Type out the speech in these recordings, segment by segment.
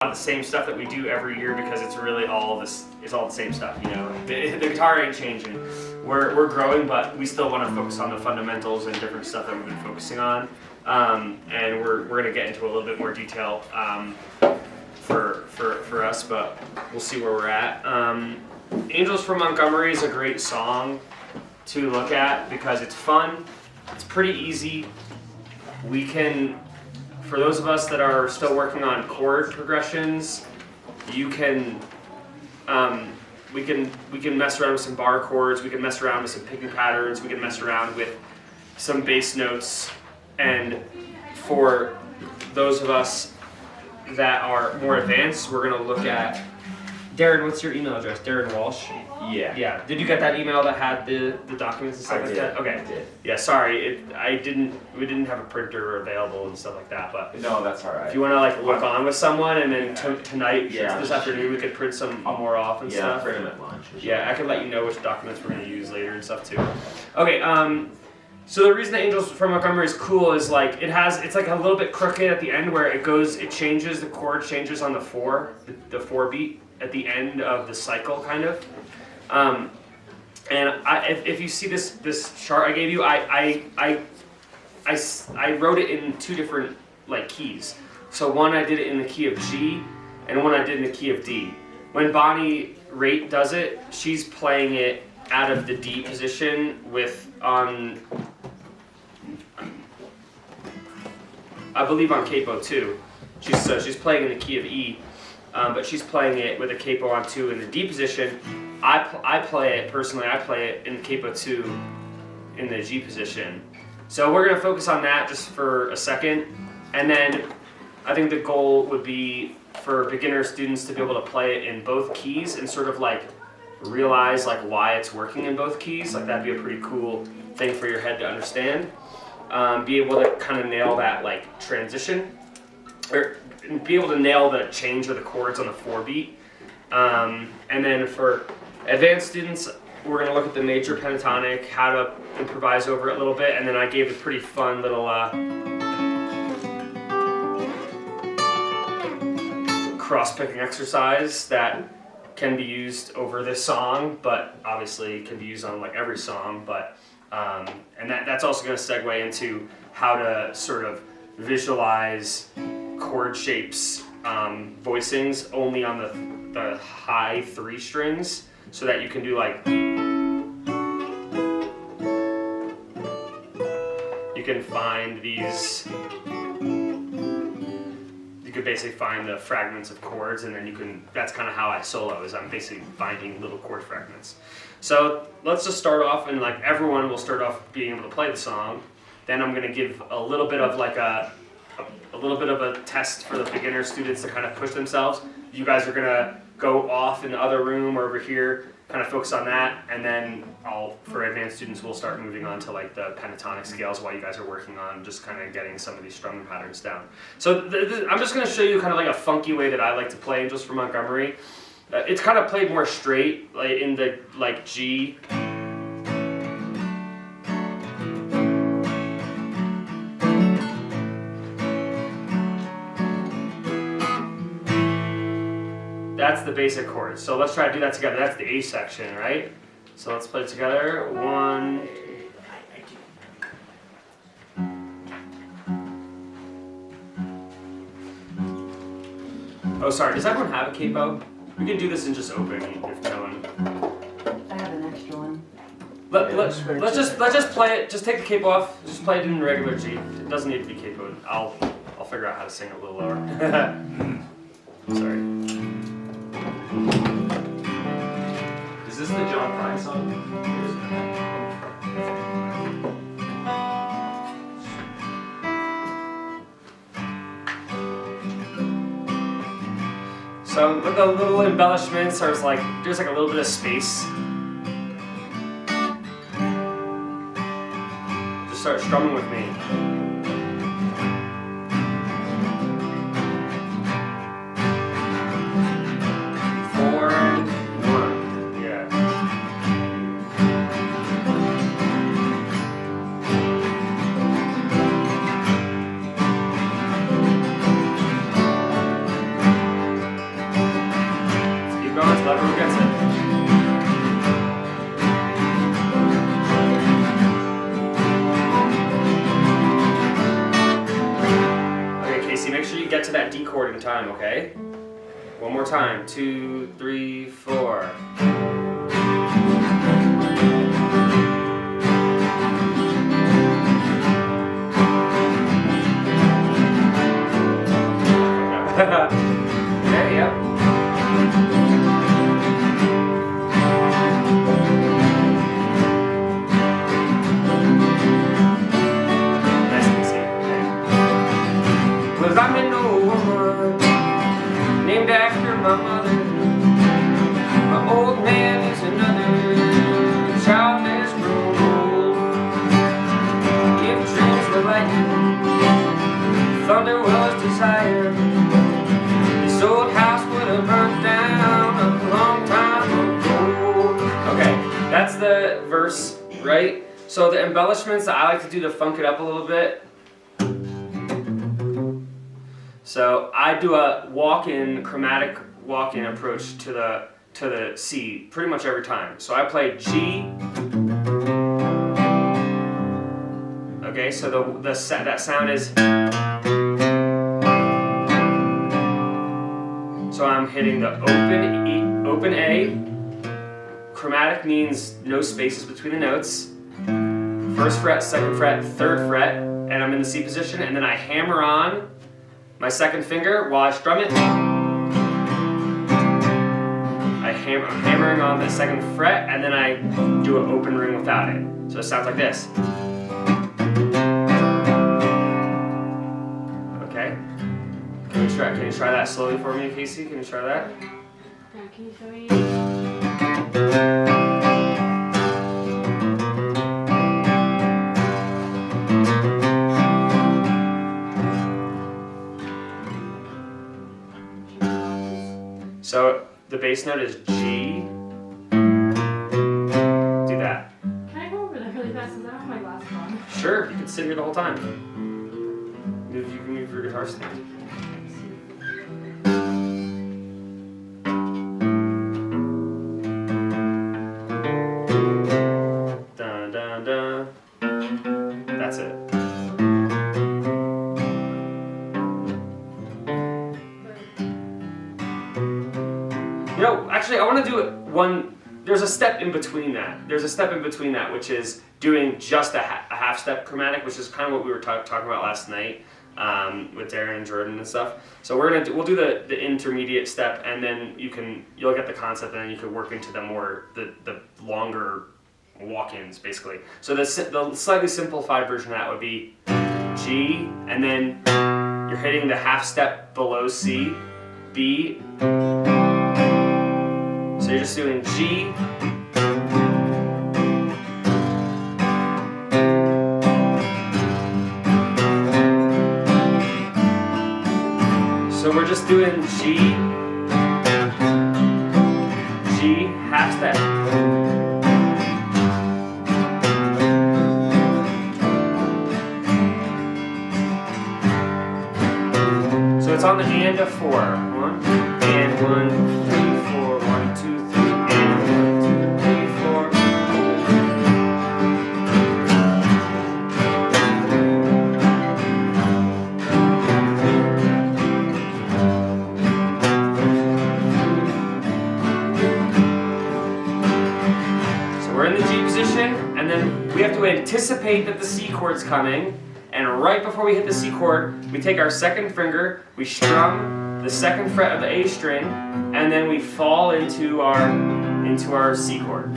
the same stuff that we do every year because it's really all this. It's all the same stuff, you know. The guitar ain't changing. We're growing, but we still want to focus on the fundamentals and different stuff that we've been focusing on. And we're gonna get into a little bit more detail for us, but we'll see where we're at. Angels from Montgomery is a great song to look at because it's fun. It's pretty easy. We can, for those of us that are still working on chord progressions, you can, we can mess around with some bar chords, we can mess around with some picking patterns, we can mess around with some bass notes, and for those of us that are more advanced, we're gonna look at, Darren, what's your email address? Darren Walsh? Yeah. Yeah. Did you get that email that had the documents and stuff like that? Okay. I did. Yeah, sorry, we didn't have a printer available and stuff like that, but No, that's all right. if you want to like look on with someone and then tonight, this afternoon, we could print some more off and stuff. Yeah, print them at lunch. Yeah, I can let you know which documents we're going to use later and stuff too. Okay, so the reason the Angels from Montgomery is cool is like it's like a little bit crooked at the end where it changes, the chord changes on the 4 beat at the end of the cycle kind of. And if you see this chart I gave you, I wrote it in 2 different like keys. So one I did it in the key of G, and one I did in the key of D. When Bonnie Raitt does it, she's playing it out of the D position I believe on capo 2. She's playing in the key of E, but she's playing it with a capo on 2 in the D position. I play it in capo 2 in the G position. So we're gonna focus on that just for a second, and then I think the goal would be for beginner students to be able to play it in both keys and sort of like realize like why it's working in both keys. Like that'd be a pretty cool thing for your head to understand. Be able to kind of nail that like transition, or be able to nail the change of the chords on the 4 beat. And then for advanced students, we're going to look at the major pentatonic, how to improvise over it a little bit, and then I gave a pretty fun little cross-picking exercise that can be used over this song, but obviously can be used on like every song. But and that's also going to segue into how to sort of visualize chord shapes, voicings only on the high 3 strings, so that you can do like, you can find these, you could basically find the fragments of chords, and then that's kind of how I solo, is I'm basically finding little chord fragments. So let's just start off, and like everyone will start off being able to play the song. Then I'm gonna give a little bit of like a little bit of a test for the beginner students to kind of push themselves. You guys are gonna go off in the other room or over here, kind of focus on that, and then for advanced students, we'll start moving on to like the pentatonic scales while you guys are working on just kind of getting some of these strumming patterns down. So I'm just gonna show you kind of like a funky way that I like to play Angels from Montgomery. It's kind of played more straight, like in the like G. That's the basic chord. So let's try to do that together. That's the A section, right? So let's play it together. 1. Oh, sorry. Does everyone have a capo? We can do this in just open if no one. I have an extra one. Let's just play it. Just take the capo off. Just play it in regular G. It doesn't need to be capoed. I'll figure out how to sing it a little lower. Sorry. Is this the John Prine song? So with the little embellishments, there's like a little bit of space. Just start strumming with me. Whoever gets it. Okay, Casey, make sure you get to that D chord in time, okay? One more time. 2, 3, 4. Okay, yep. Nice and easy. Okay. Was I'm an old woman named after my mother. My old man is another child that's grown old. If dreams were lightning, thunder was desire. This old house would have burnt down a long time ago. Okay, that's the verse, right? So the embellishments, I like to do to funk it up a little bit. So I do a walk-in, chromatic walk-in approach to the C pretty much every time. So I play G. Okay, so that sound is. So I'm hitting the open A. Chromatic means no spaces between the notes. First fret, second fret, third fret, and I'm in the C position, and then I hammer on my second finger while I strum it. I'm hammering on the second fret, and then I do an open ring without it. So it sounds like this. Okay. Can you try that slowly for me, Casey? Can you try that? Yeah, can you show me? So the bass note is G. Do that. Can I go over that really fast? Because I don't have my glasses on. Sure, you can sit here the whole time. You can move your guitar stand. Dun dun dun. That's it. You know, actually, I want to do it one. There's a step in between that. Which is doing just a half step chromatic, which is kind of what we were talking about last night with Darren and Jordan and stuff. So we'll do the intermediate step, and then you'll get the concept, and then you can work into the longer walk-ins, basically. So the slightly simplified version of that would be G, and then you're hitting the half step below C, B. So you're just doing G, so we're just doing G, G, half step. So it's on the and of 4. 1 and 1, 3, 4, 1, 2, 3, and 1, 2, 3, 4. So we're in the G position, and then we have to anticipate that the C chord's coming. And right before we hit the C chord, we take our second finger, we strum the second fret of the A string, and then we fall into our C chord.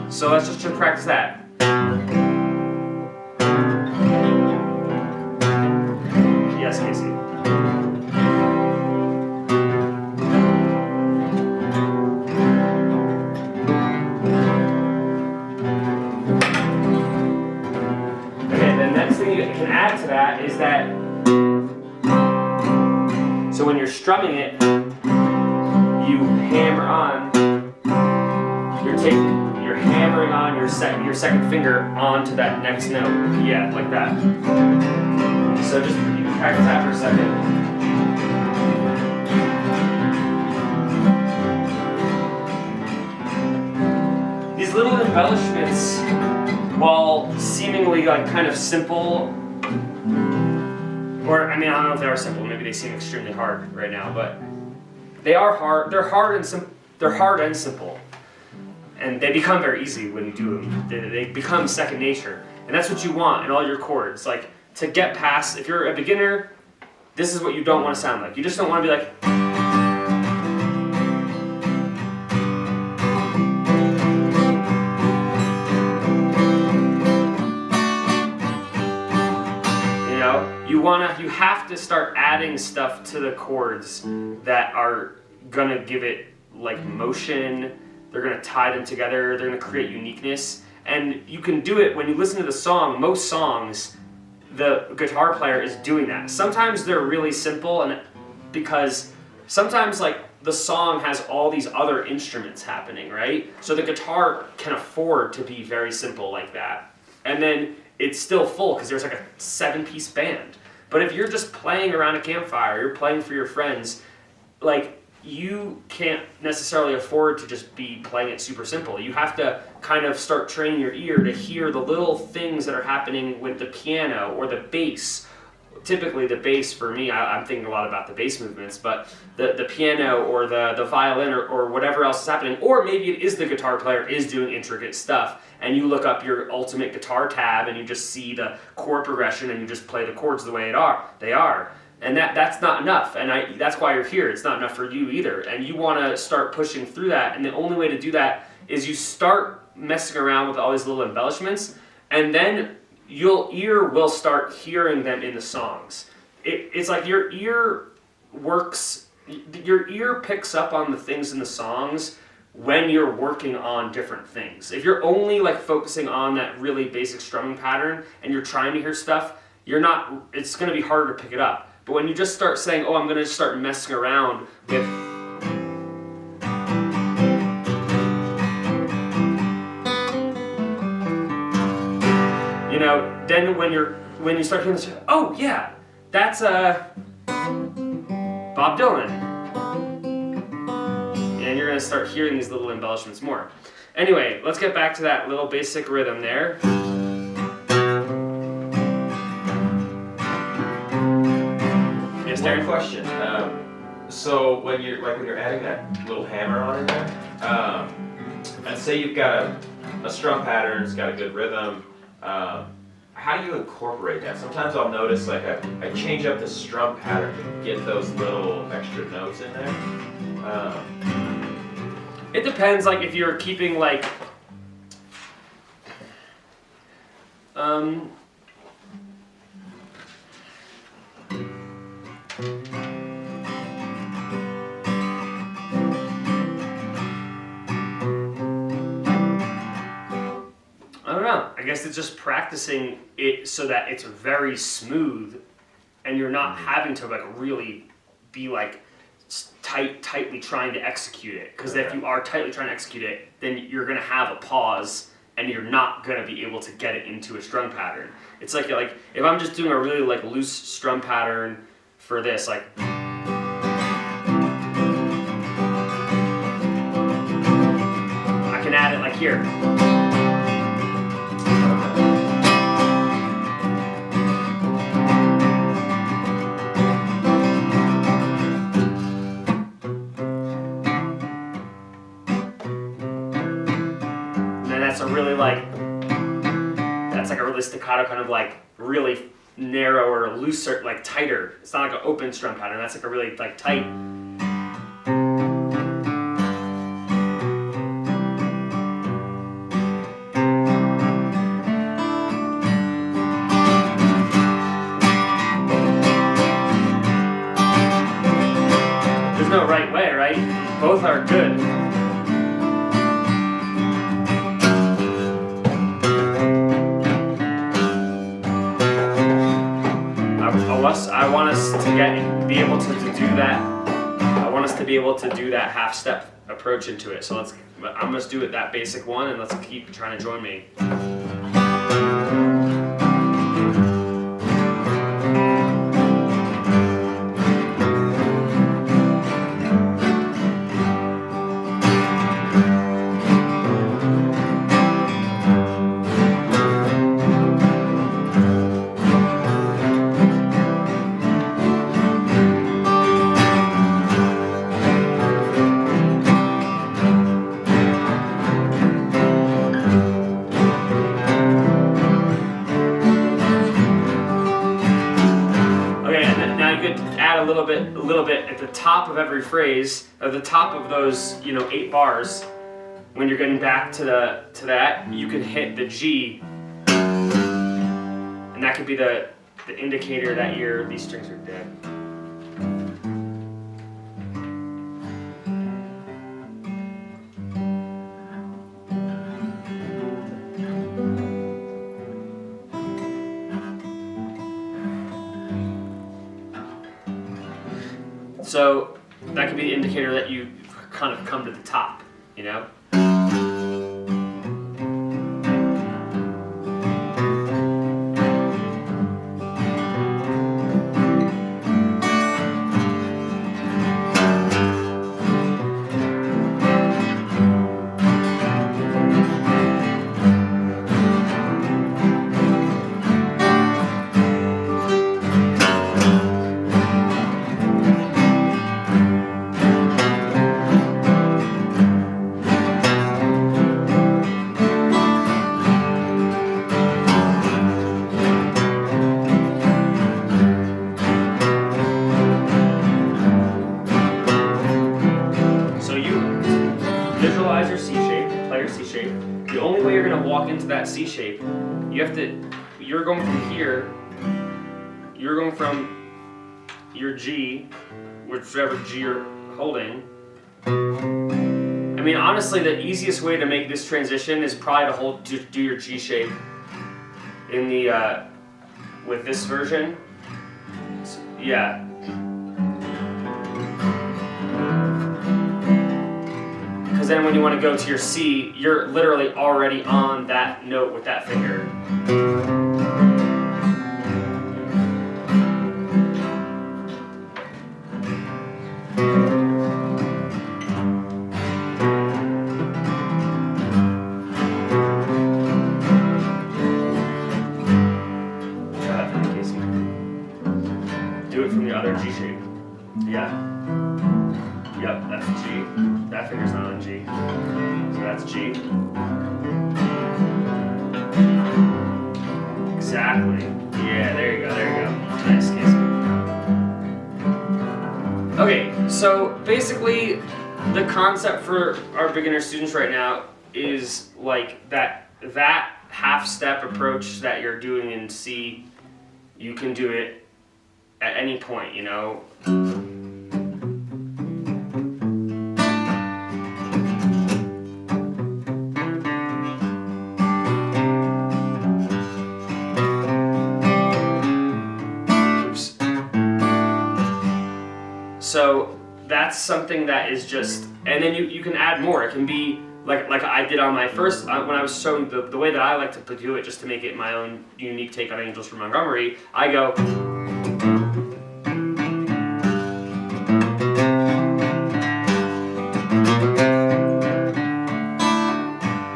So let's just practice that. Yes, Casey. Can add to that is that so when you're strumming it, you hammer on. You're hammering on your second finger onto that next note. Yeah, like that. So just you can practice that for a second. instruments, while seemingly like kind of simple, or I mean, I don't know if they are simple. Maybe they seem extremely hard right now, but they are hard. They're hard and simple, and they become very easy when you do them. They become second nature, and that's what you want in all your chords. Like to get past. If you're a beginner, this is what you don't want to sound like. You just don't want to be like. You have to start adding stuff to the chords that are gonna give it like motion. They're gonna tie them together. They're gonna create uniqueness. And you can do it when you listen to the song. Most songs, the guitar player is doing that. Sometimes they're really simple, and because sometimes like the song has all these other instruments happening, right? So the guitar can afford to be very simple like that. And then it's still full because there's like a 7-piece band. But if you're just playing around a campfire, you're playing for your friends, like you can't necessarily afford to just be playing it super simple. You have to kind of start training your ear to hear the little things that are happening with the piano or the bass. Typically the bass for me, I'm thinking a lot about the bass movements, but the piano or the violin or whatever else is happening, or maybe it is the guitar player is doing intricate stuff, and you look up your ultimate guitar tab and you just see the chord progression and you just play the chords the way they are. And that's not enough, and that's why you're here. It's not enough for you either, and you want to start pushing through that, and the only way to do that is you start messing around with all these little embellishments, and then your ear will start hearing them in the songs. It's like your ear picks up on the things in the songs when you're working on different things. If you're only like focusing on that really basic strumming pattern and you're trying to hear stuff, it's going to be harder to pick it up. But when you just start saying, oh, I'm going to start messing around with then when you start hearing this, oh yeah, that's Bob Dylan. And you're gonna start hearing these little embellishments more. Anyway, let's get back to that little basic rhythm there. Yes, Darren? One question. So when you're adding that little hammer on in there, and say you've got a strum pattern, it's got a good rhythm. How do you incorporate that? Sometimes I'll notice like I change up the strum pattern to get those little extra notes in there. It depends, like if you're keeping like I don't know. I guess it's just practicing it so that it's very smooth, and you're not having to like really be like tightly trying to execute it. Because if you are tightly trying to execute it, then you're gonna have a pause, and you're not gonna be able to get it into a strum pattern. It's like if I'm just doing a really like loose strum pattern for this, like. I can add it like here. That's like a really staccato kind of like really narrow or looser, like tighter. It's not like an open strum pattern. That's like a really like tight. There's no right way, right? Both are good. I want us to be able to do that. I want us to be able to do that half-step approach into it. So I'm just do it that basic one, and let's keep trying to join me. at the top of every phrase, at the top of those 8 bars, when you're getting back to that, you can hit the G, and that could be the indicator that these strings are dead. So that could be the indicator that you kind of come to the top, Visualize your C shape, play your C shape. The only way you're going to walk into that C shape, you're going from here, you're going from your G, whichever G you're holding. I mean, honestly, the easiest way to make this transition is probably to do your G shape in with this version. So, yeah. Because then when you want to go to your C, you're literally already on that note with that finger. Do it from the other G shape. Yeah. Yep, that's G. That finger's not on G. So that's G. Exactly. Yeah, there you go, Nice, Casey. Okay, so basically the concept for our beginner students right now is like that half-step approach that you're doing in C, you can do it at any point, So that's something that is just, and then you can add more. It can be like I did on my first, when I was showing the way that I like to do it, just to make it my own unique take on Angels from Montgomery. I go.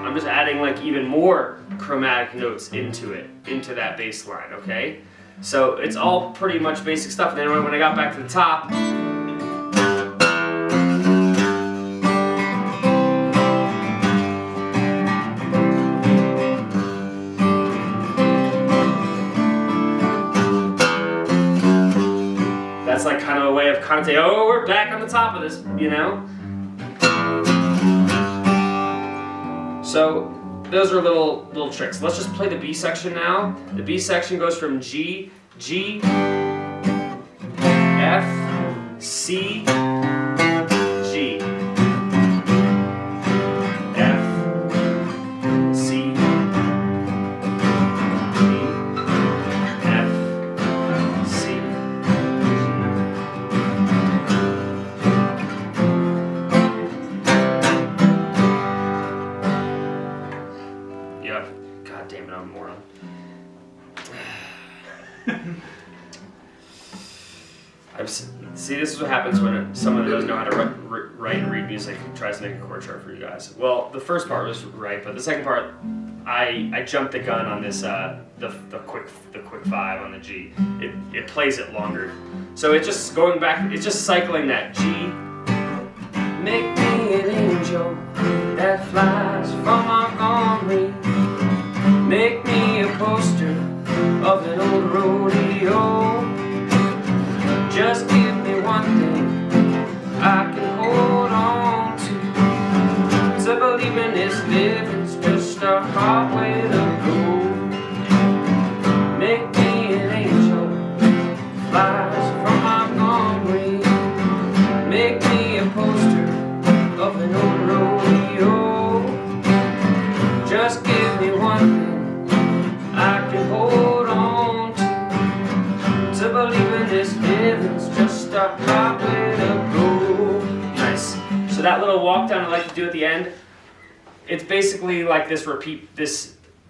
I'm just adding like even more chromatic notes into that bass line, okay? So it's all pretty much basic stuff. And then when I got back to the top, that's like kind of a way of kind of saying, oh, we're back on the top of this, So those are little tricks. Let's just play the B section now. The B section goes from G, F, C, G, F, C, G, F, C. Yep. God damn it, I'm a moron. See, this is what happens when someone who doesn't know how to write and read music tries to make a chord chart for you guys. Well, the first part was right, but the second part, I jumped the gun on this the quick 5 on the G. It plays it longer, so it's just going back. It's just cycling that G. Make me an angel that flies from Montgomery. Make me a poster of an old rodeo. Just give me one thing that little walk down I like to do at the end, it's basically like this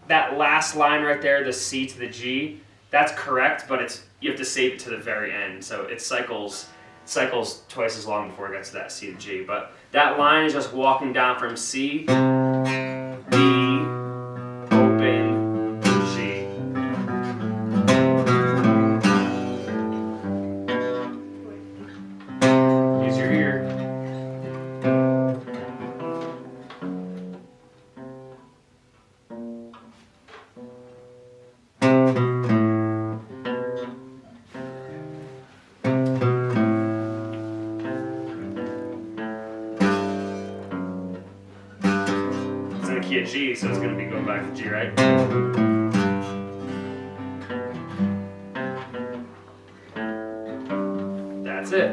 that last line right there, the C to the G, that's correct, but you have to save it to the very end. So it cycles twice as long before it gets to that C to G. But that line is just walking down from C, D, open, G. Use your ear. Key of G, so it's going to be going back to G, right? That's it.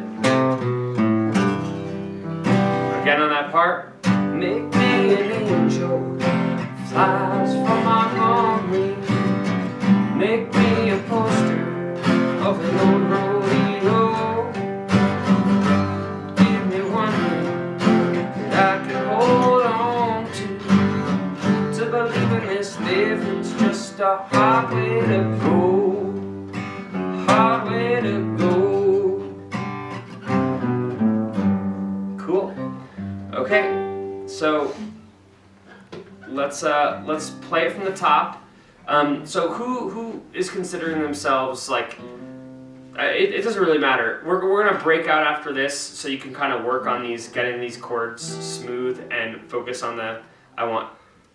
Again on that part. Make me an angel, flies from my memory. Make me a poster of an old rodeo. Give me one that I can hold on to. To believe in this living's just a hard way to go. Hard way to go. Cool. Okay, so let's play it from the top. So who is considering themselves like? It doesn't really matter. We're gonna break out after this, so you can kind of work on getting these chords smooth and focus on I want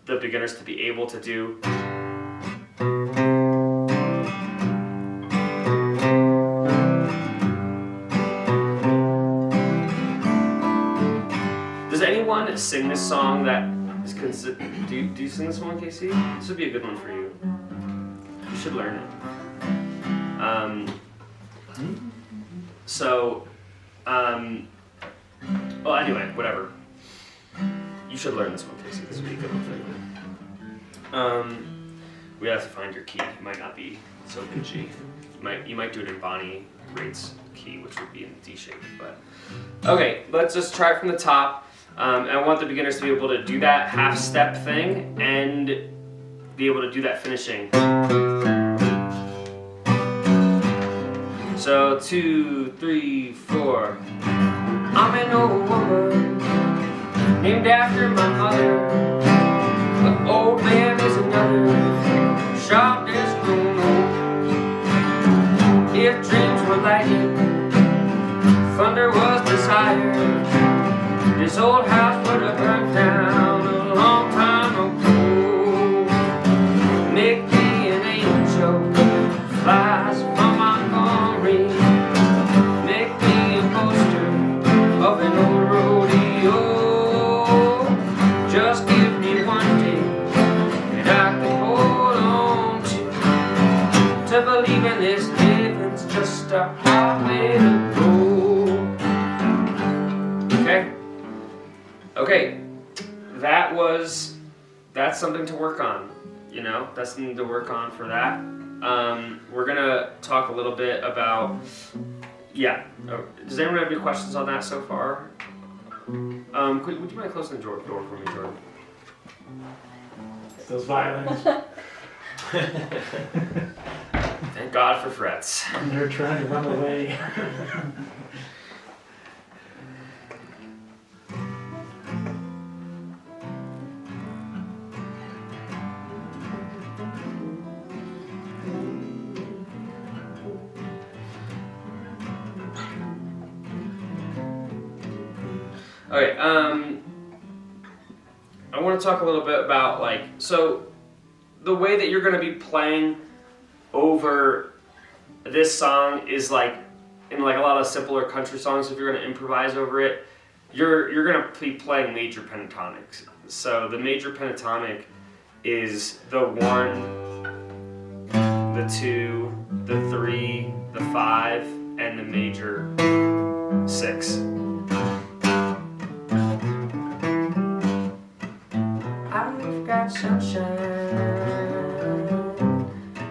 the beginners to be able to do. Does anyone sing this song that is do you sing this one, Casey? This would be a good one for you. You should learn it. Well, anyway, whatever. You should learn this one, Casey. This would be a good one for you. We have to find your key. It might not be so good G. You might do it in Bonnie Raitt's key, which would be in D shape. But okay, let's just try it from the top. And I want the beginners to be able to do that half step thing and be able to do that finishing. So 2, 3, 4. I'm an old woman named after my mother. The old man is another, sharp as grown old. If dreams were lightning, thunder was desire, this old house would have burned down a long time ago. Make me an angel, flies from Montgomery. Make me a poster of an old rodeo. Just give me one day that I can hold on to believe in this living's just a hard way to go. Okay, that's something to work on, that's something to work on for that. We're gonna talk a little bit about, does anyone have any questions on that so far? Would you mind closing the door for me, Jordan? Those violins. Thank God for frets. And they're trying to run away. Okay, I want to talk a little bit about so the way that you're going to be playing over this song is in a lot of simpler country songs. If you're going to improvise over it, you're going to be playing major pentatonics. So the major pentatonic is the 1, the 2, the 3, the 5, and the major 6. I've got sunshine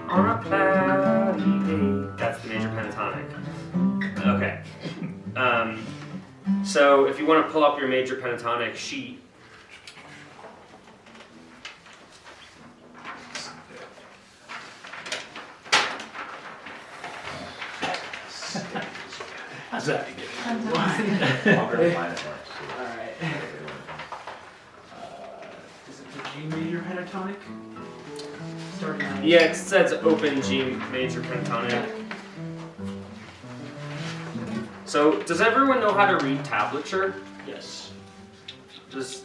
on a cloudy day. That's the major pentatonic. Okay. So if you want to pull up your major pentatonic sheet, How's that? I'm gonna find it once. Alright. Is it the G major pentatonic? Starting on yeah, it says open G major pentatonic. So does everyone know how to read tablature? Yes. Does